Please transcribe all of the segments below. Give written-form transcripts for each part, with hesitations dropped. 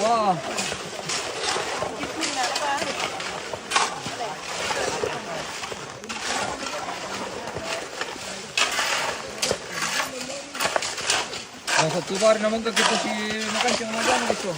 Wah. Nah, satu hari naman kita si makan siang malam gitu.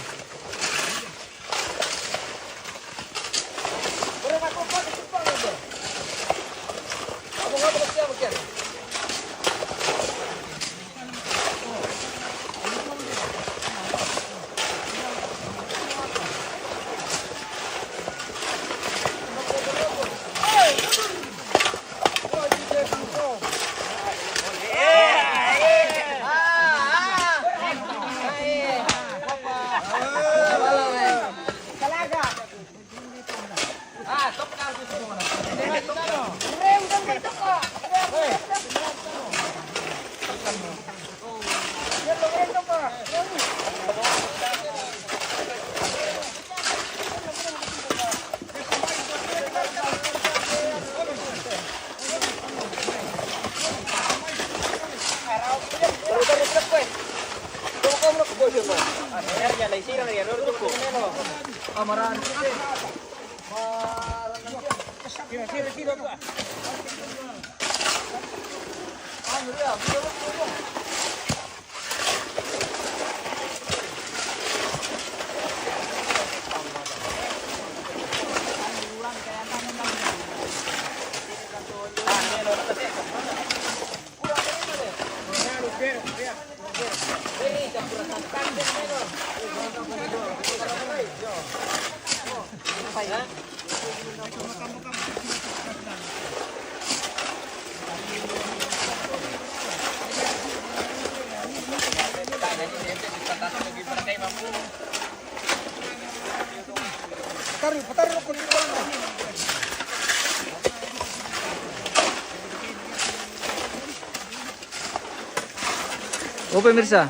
Oh pemirsa,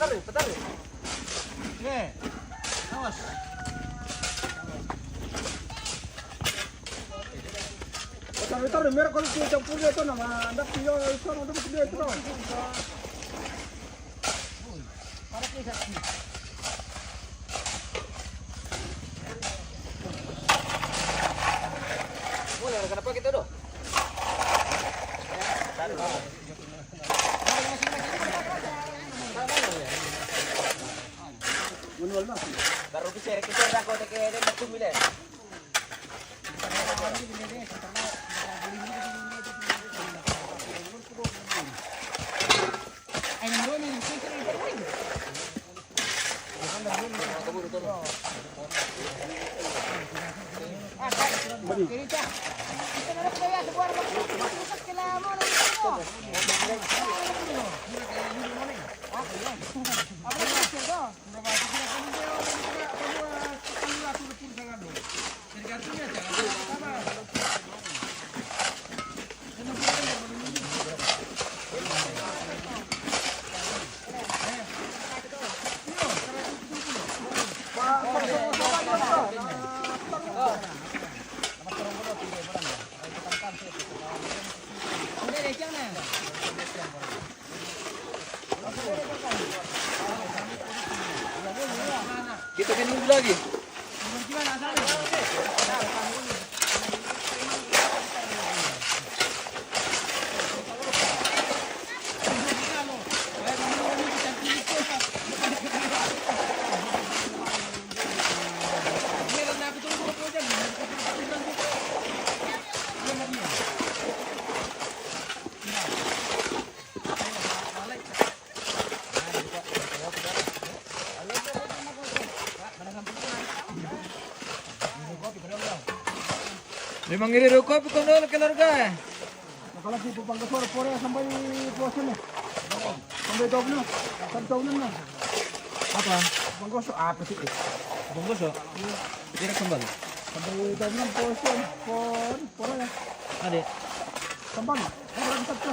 Bentar. Nih, awas. Bentar, biar kalau dia campur itu nama anda punya itu untuk dia itu. Para kisah. Boleh, kenapa kita doh? Baru kisah aku tak kira dia tu bila. Kita kan nunggu lagi. Limang iri ruko pi kondol keluarga. Nakalaki po pangkasor po rin sampai puwasan na. Sampai daw na. Sampai na. Apa? Pangkasor, pasti eh. Bungkus oh. Tidak kembali. Sampai daw na puwasan. Por rin. Ade. Sambal. Orang kita